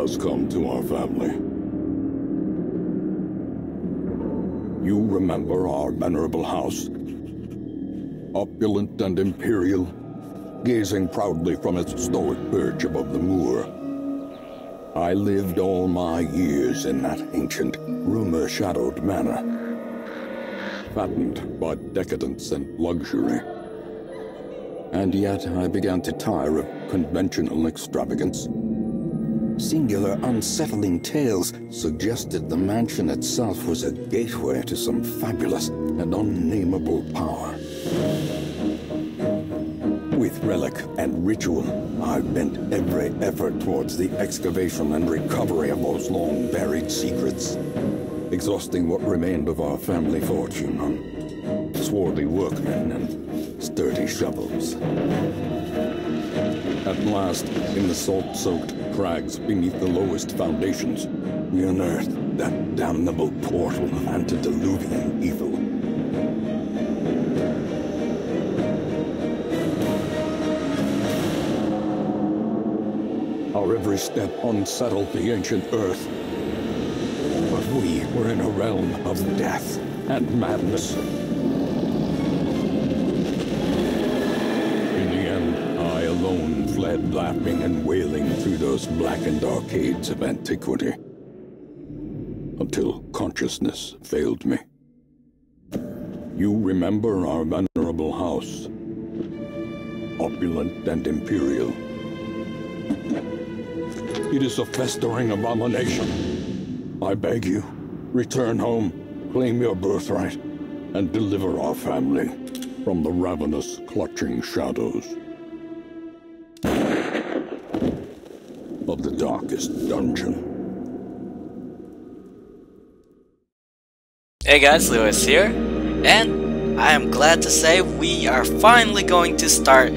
has come to our family. You remember our venerable house, opulent and imperial, gazing proudly from its stoic perch above the moor. I lived all my years in that ancient, rumor-shadowed manor, fattened by decadence and luxury. And yet I began to tire of conventional extravagance. Singular, unsettling tales suggested the mansion itself was a gateway to some fabulous and unnameable power. With relic and ritual, I bent every effort towards the excavation and recovery of those long-buried secrets, exhausting what remained of our family fortune on swarthy workmen and sturdy shovels. At last, in the salt-soaked crags beneath the lowest foundations, we unearthed that damnable portal of antediluvian evil. Our every step unsettled the ancient earth. But we were in a realm of death and madness. In the end, I alone fled laughing and wailing through those blackened arcades of antiquity, until consciousness failed me. You remember our venerable house, opulent and imperial. It is a festering abomination. I beg you, return home, claim your birthright, and deliver our family from the ravenous, clutching shadows of the darkest dungeon. Hey guys, Lewis here, and I am glad to say we are finally going to start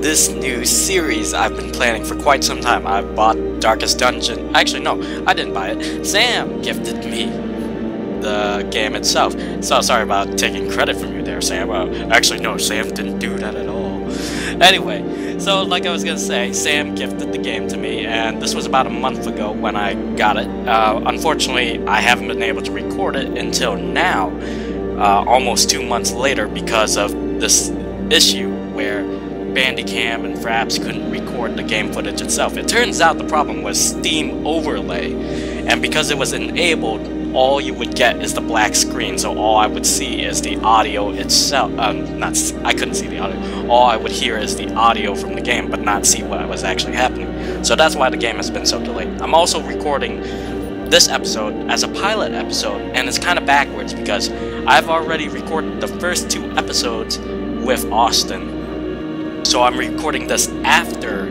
this new series I've been planning for quite some time. I bought Darkest Dungeon. Actually, no, I didn't buy it. Sam gifted me the game itself. So sorry about taking credit from you there, Sam. Actually, no, Sam didn't do that at all. Anyway, so like I was gonna say, Sam gifted the game to me, and this was about a month ago when I got it. Unfortunately, I haven't been able to record it until now, almost 2 months later, because of this issue where Bandicam and Fraps couldn't record the game footage itself. It turns out the problem was Steam Overlay, and because it was enabled, all you would get is the black screen, so all I would see is the audio itself. I couldn't see the audio. All I would hear is the audio from the game, but not see what was actually happening. So that's why the game has been so delayed. I'm also recording this episode as a pilot episode, and it's kind of backwards because I've already recorded the first 2 episodes with Austin. So I'm recording this after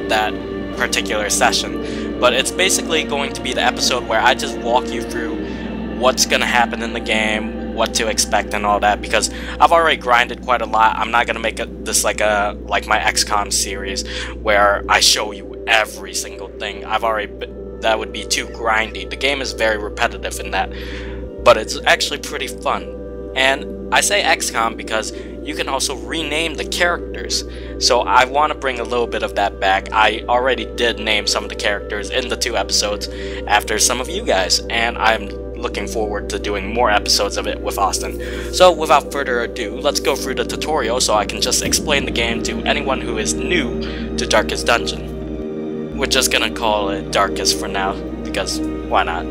that particular session, but it's basically going to be the episode where I just walk you through what's going to happen in the game, what to expect and all that, because I've already grinded quite a lot. I'm not going to make this like my XCOM series where I show you every single thing. That would be too grindy. The game is very repetitive in that, but it's actually pretty fun. And I say XCOM because you can also rename the characters, so I want to bring a little bit of that back. I already did name some of the characters in the 2 episodes after some of you guys, and I'm looking forward to doing more episodes of it with Austin. So without further ado, let's go through the tutorial so I can just explain the game to anyone who is new to Darkest Dungeon. We're just gonna call it Darkest for now, because why not?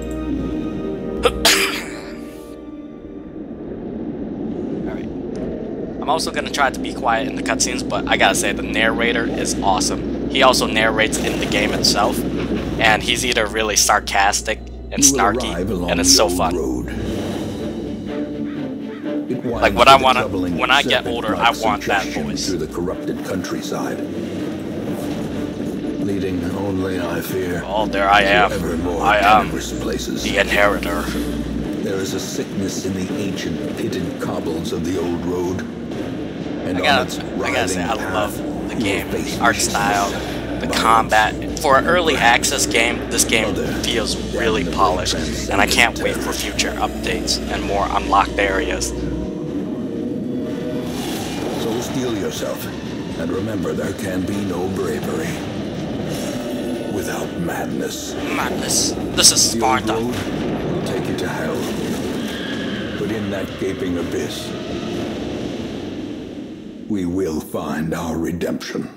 I'm also going to try to be quiet in the cutscenes, but I gotta say, the narrator is awesome. He also narrates in the game itself, and he's either really sarcastic and snarky, and it's so fun. Like, when I get older, I want that voice. Through the corrupted countryside, leading only, I fear, oh, there I am. I am the inheritor. There is a sickness in the ancient pitted cobbles of the old road. And I gotta say, I love the game, the art style, the combat. For an early access game, this game feels really polished, and I can't wait for future updates and more unlocked areas. So steel yourself, and remember there can be no bravery without madness. Madness. This is The Sparta. old road will take you to hell. But in that gaping abyss, we will find our redemption.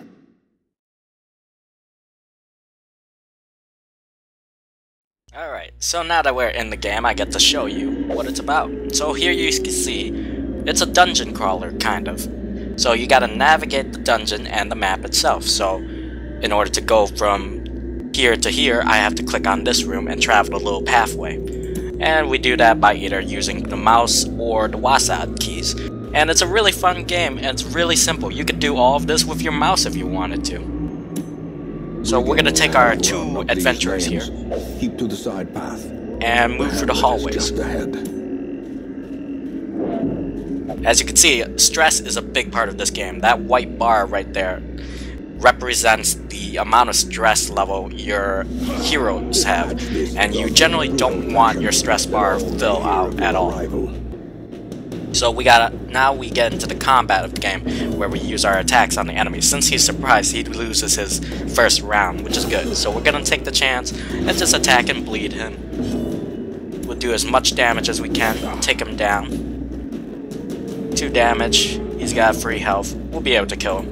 Alright, so now that we're in the game, I get to show you what it's about. So here you can see, it's a dungeon crawler, kind of. So you gotta navigate the dungeon and the map itself. So in order to go from here to here, I have to click on this room and travel a little pathway. And we do that by either using the mouse or the WASD keys. And it's a really fun game, and it's really simple. You could do all of this with your mouse if you wanted to. So we're gonna take our two adventurers here. Keep to the side path. And move through the hallways. Just ahead. As you can see, stress is a big part of this game. That white bar right there represents the amount of stress level your heroes have, and you generally don't want your stress bar fill out at all. So now we get into the combat of the game, where we use our attacks on the enemy. Since he's surprised, he loses his first round, which is good. So we're gonna take the chance and just attack and bleed him. We'll do as much damage as we can, take him down. 2 damage, he's got free health. We'll be able to kill him.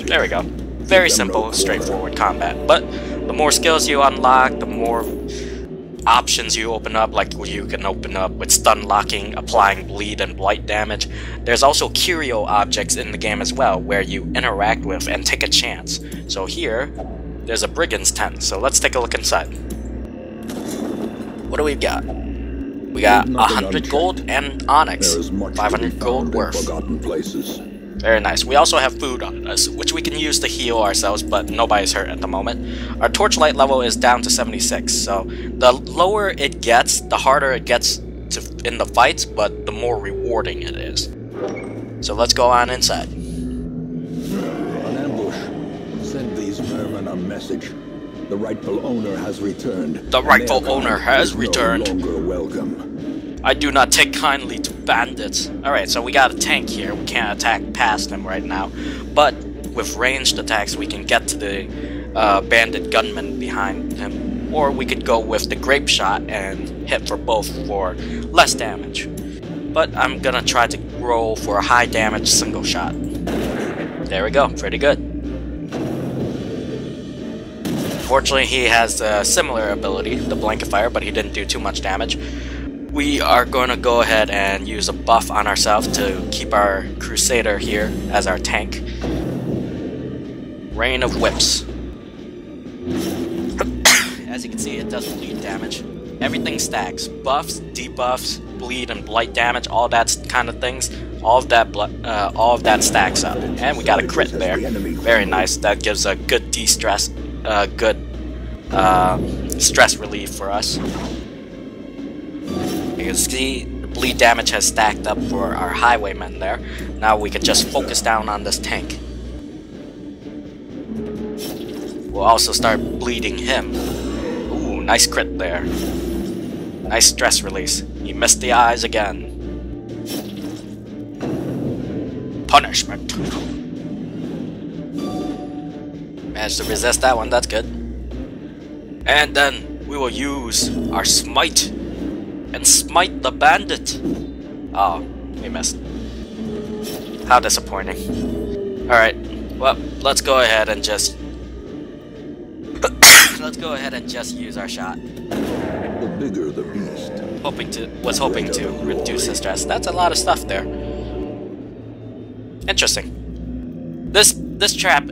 There we go. Very simple, straightforward combat. But the more skills you unlock, the more options you open up, like you can open up with stun locking, applying bleed and blight damage. There's also curio objects in the game as well, where you interact with and take a chance. So here, there's a brigand's tent, so let's take a look inside. What do we got? We got 100 gold and onyx, 500 gold worth. Very nice. We also have food on us, which we can use to heal ourselves, but nobody's hurt at the moment. Our torchlight level is down to 76, so the lower it gets, the harder it gets in the fights, but the more rewarding it is. So let's go on inside. An ambush. Send these vermin a message. The rightful owner has returned. The rightful owner has returned. No longer welcome. I do not take kindly to bandits. Alright, so we got a tank here. We can't attack past him right now. But with ranged attacks, we can get to the bandit gunman behind him. Or we could go with the grape shot and hit for both for less damage. But I'm gonna try to roll for a high damage single shot. There we go, pretty good. Fortunately, he has a similar ability, the Blanket-Fire, but he didn't do too much damage. We are going to go ahead and use a buff on ourselves to keep our Crusader here as our tank. Rain of Whips. As you can see, it does bleed damage. Everything stacks. Buffs, debuffs, bleed, and blight damage, all that kind of things. All of that stacks up. And we got a crit there. Very nice. That gives a good de-stress, good stress relief for us. You can see the bleed damage has stacked up for our highwaymen there. Now we can just focus down on this tank. We'll also start bleeding him. Ooh, nice crit there. Nice stress release. He missed the eyes again. Punishment. Managed to resist that one, that's good. And then we will use our smite and smite the bandit. Oh, we missed. How disappointing. Alright, well, let's go ahead and just use our shot. The bigger the beast. Hoping to reduce the stress. That's a lot of stuff there. Interesting. This chest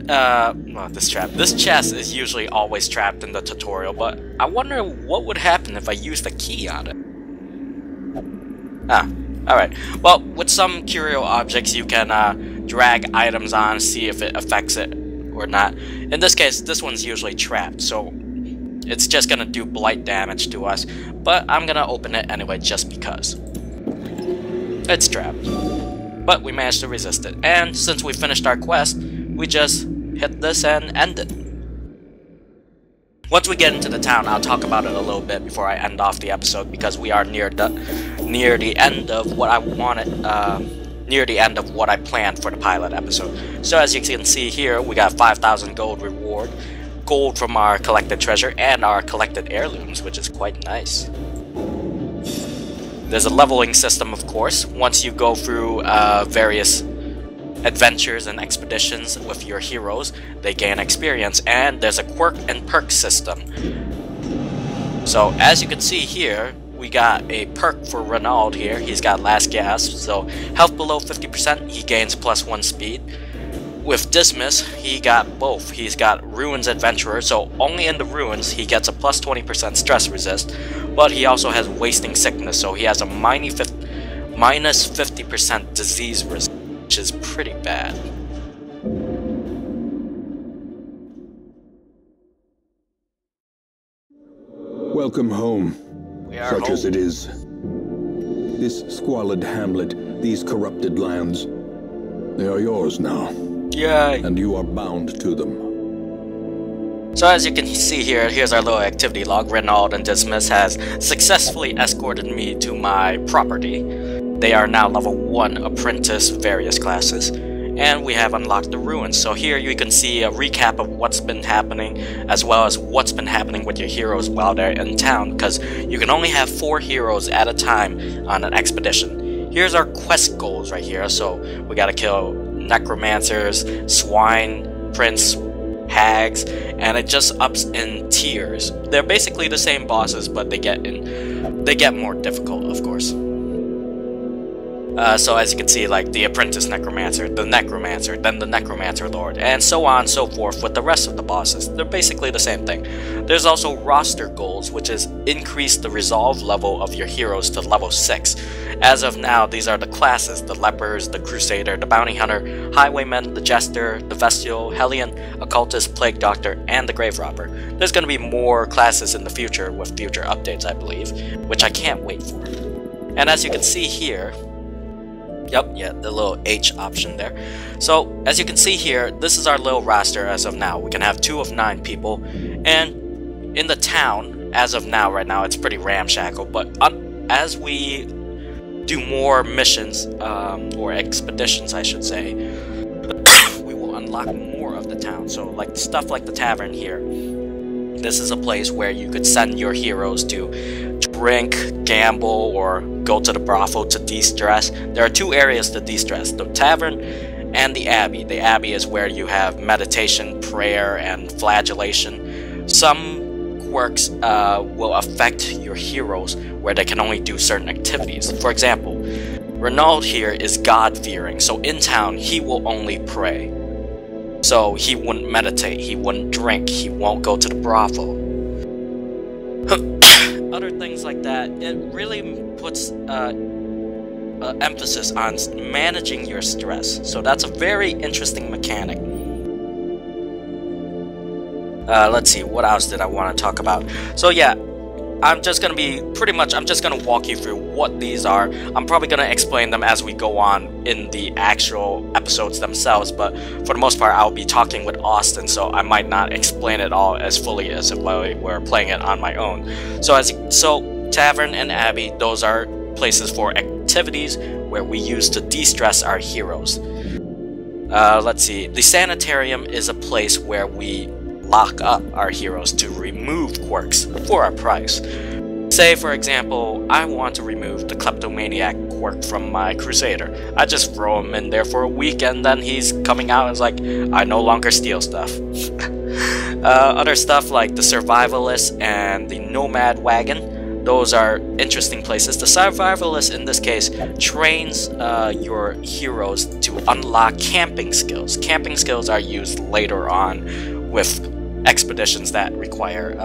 is usually always trapped in the tutorial, but I wonder what would happen if I used a key on it. Ah, alright. Well, with some curio objects you can drag items on, see if it affects it or not. In this case, this one's usually trapped, so it's just gonna do blight damage to us, but I'm gonna open it anyway just because. It's trapped. But we managed to resist it, and since we finished our quest, we just hit this and end it. Once we get into the town, I'll talk about it a little bit before I end off the episode, because we are near the end of what I wanted, near the end of what I planned for the pilot episode. So as you can see here, we got 5,000 gold reward. gold from our collected treasure and our collected heirlooms, which is quite nice. There's a leveling system, of course. Once you go through various adventures and expeditions with your heroes, they gain experience, and there's a quirk and perk system. So as you can see here, we got a perk for Renaud here. He's got last gasp, so health below 50%, he gains +1 speed. With Dismiss, he got both. He's got Ruins Adventurer, so only in the ruins he gets a +20% stress resist, but he also has Wasting Sickness, so he has a minus 50% disease resist, which is pretty bad. Welcome home, We are such home. as it is. This squalid hamlet, these corrupted lands, they are yours now, Yay! and you are bound to them. So as you can see here, here's our little activity log. Renaud and Dismiss has successfully escorted me to my property. They are now level 1 apprentice various classes, and we have unlocked the ruins. So here you can see a recap of what's been happening, as well as what's been happening with your heroes while they're in town, because you can only have 4 heroes at a time on an expedition. Here's our quest goals right here. So we gotta kill necromancers, swine, prince, hags, and it just ups in tiers. They're basically the same bosses, but they get more difficult, of course. So as you can see, like the apprentice necromancer, then the necromancer lord, and so on and so forth with the rest of the bosses. They're basically the same thing. There's also roster goals, which is increase the resolve level of your heroes to level 6. As of now, these are the classes: the lepers, the crusader, the bounty hunter, highwayman, the jester, the bestial, hellion, occultist, plague doctor, and the grave robber. There's going to be more classes in the future with future updates, I believe, which I can't wait for. And as you can see here, the little H option there. So, as you can see here, this is our little roster as of now. We can have 2 of 9 people, and in the town, as of now, right now, it's pretty ramshackle, but as we do more missions, or expeditions, I should say, we will unlock more of the town. So, like, stuff like the tavern here. This is a place where you could send your heroes to drink, gamble, or go to the brothel to de-stress. There are 2 areas to de-stress: the tavern and the abbey. The abbey is where you have meditation, prayer, and flagellation. Some quirks will affect your heroes where they can only do certain activities. For example, Renaud here is God-fearing, so in town he will only pray. So he wouldn't meditate, he wouldn't drink, he won't go to the brothel. Other things like that, it really puts emphasis on managing your stress. So that's a very interesting mechanic. Let's see, what else did I want to talk about? So yeah, I'm just going to walk you through what these are. I'm probably going to explain them as we go on in the actual episodes themselves, but for the most part I'll be talking with Austin, so I might not explain it all as fully as if I were playing it on my own. So tavern and abbey, those are places for activities where we use to de-stress our heroes. Let's see, the sanitarium is a place where we lock up our heroes to remove quirks for a price. Say, for example, I want to remove the kleptomaniac quirk from my crusader. I just throw him in there for a week, and then he's coming out and is like, I no longer steal stuff. Other stuff like the survivalist and the nomad wagon, those are interesting places. The survivalist in this case trains your heroes to unlock camping skills. Camping skills are used later on with expeditions that require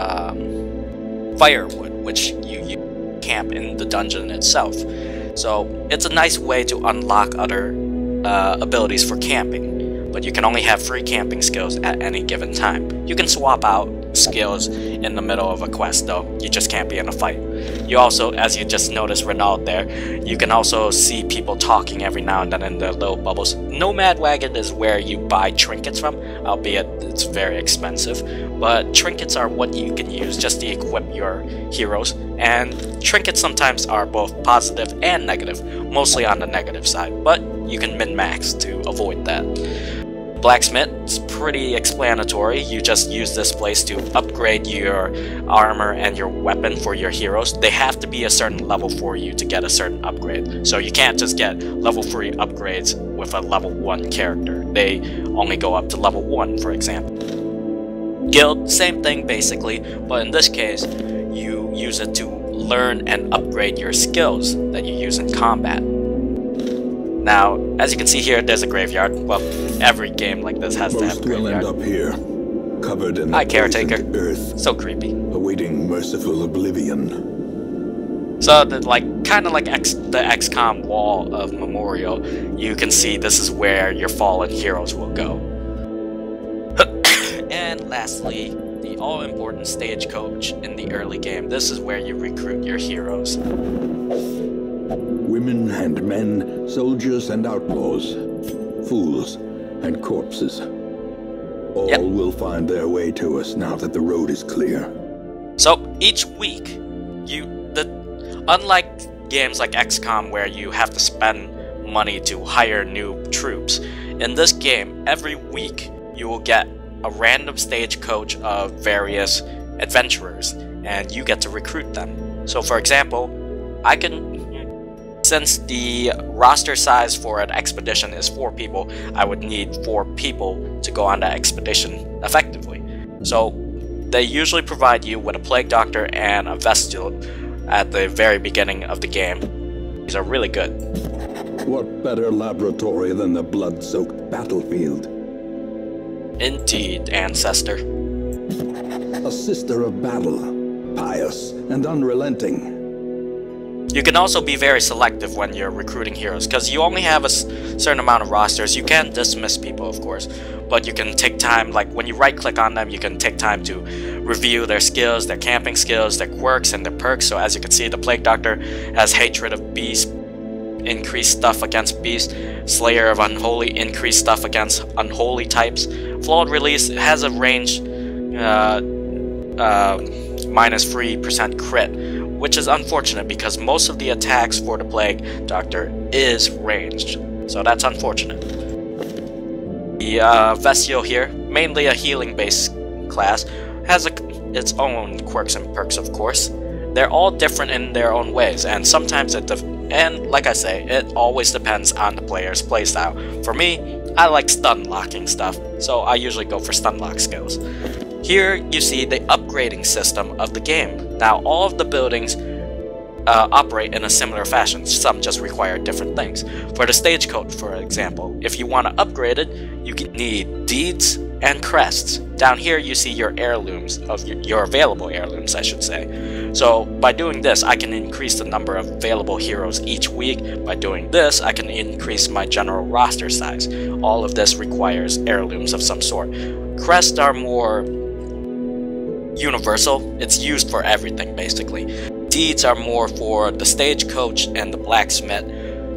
firewood, which you camp in the dungeon itself. So it's a nice way to unlock other abilities for camping, but you can only have 3 camping skills at any given time. You can swap out skills in the middle of a quest though, you just can't be in a fight. You also, as you just noticed Renaud there, you can also see people talking every now and then in the little bubbles. Nomad Wagon is where you buy trinkets from, albeit it's very expensive, but trinkets are what you can use just to equip your heroes, and trinkets sometimes are both positive and negative, mostly on the negative side, but you can min-max to avoid that. blacksmith is pretty explanatory. You just use this place to upgrade your armor and your weapon for your heroes. They have to be a certain level for you to get a certain upgrade. So you can't just get level 3 upgrades with a level 1 character. They only go up to level 1, for example. Guild, same thing basically, but in this case, you use it to learn and upgrade your skills that you use in combat. Now, as you can see here, there's a graveyard. Well, every game like this has to have a graveyard. Most will end up here, covered in Hi, caretaker. earth, so creepy. awaiting merciful oblivion. So, kind of like the XCOM wall of Memorial, you can see this is where your fallen heroes will go. And lastly, the all-important stagecoach in the early game. This is where you recruit your heroes. Women and men, soldiers and outlaws, fools and corpses. All will find their way to us now that the road is clear. So each week, unlike games like XCOM where you have to spend money to hire new troops, in this game, every week you will get a random stagecoach of various adventurers, and you get to recruit them. So for example, since the roster size for an expedition is 4 people, I would need 4 people to go on that expedition effectively. So they usually provide you with a plague doctor and a vestile at the very beginning of the game. These are really good. What better laboratory than the blood-soaked battlefield? Indeed, ancestor. A sister of battle, pious and unrelenting. You can also be very selective when you're recruiting heroes, because you only have a certain amount of rosters. You can dismiss people, of course, but you can take time, like when you right-click on them, you can take time to review their skills, their camping skills, their quirks, and their perks. So as you can see, the Plague Doctor has Hatred of Beast, increased stuff against Beast, Slayer of Unholy, increased stuff against Unholy types. Flawed Release has a range minus 3% crit, which is unfortunate because most of the attacks for the Plague Doctor is ranged, so that's unfortunate. The Vestio here, mainly a healing-based class, has its own quirks and perks, of course. They're all different in their own ways, and sometimes and like I say, it always depends on the player's playstyle. For me, I like stun locking stuff, so I usually go for stun lock skills. Here you see the upgrading system of the game. Now all of the buildings operate in a similar fashion, some just require different things. For the stagecoach, for example, if you want to upgrade it, you need deeds and crests. Down here you see your heirlooms, of your available heirlooms I should say. So by doing this I can increase the number of available heroes each week. By doing this I can increase my general roster size. All of this requires heirlooms of some sort. Crests are more universal, it's used for everything basically. Deeds are more for the stagecoach and the blacksmith.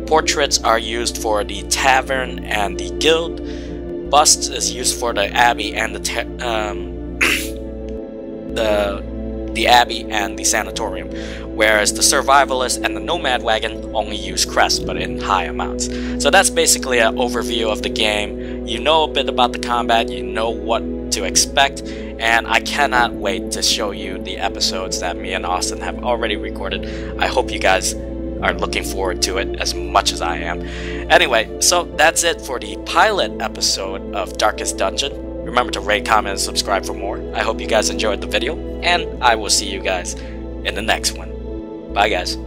Portraits are used for the tavern and the guild. Busts is used for the abbey and the abbey and the sanatorium, whereas the survivalist and the nomad wagon only use crests but in high amounts. So that's basically an overview of the game. You know a bit about the combat, you know what to expect, and I cannot wait to show you the episodes that me and Austin have already recorded. I hope you guys are looking forward to it as much as I am. Anyway, so that's it for the pilot episode of Darkest Dungeon. Remember to rate, comment, and subscribe for more. I hope you guys enjoyed the video, and I will see you guys in the next one. Bye guys.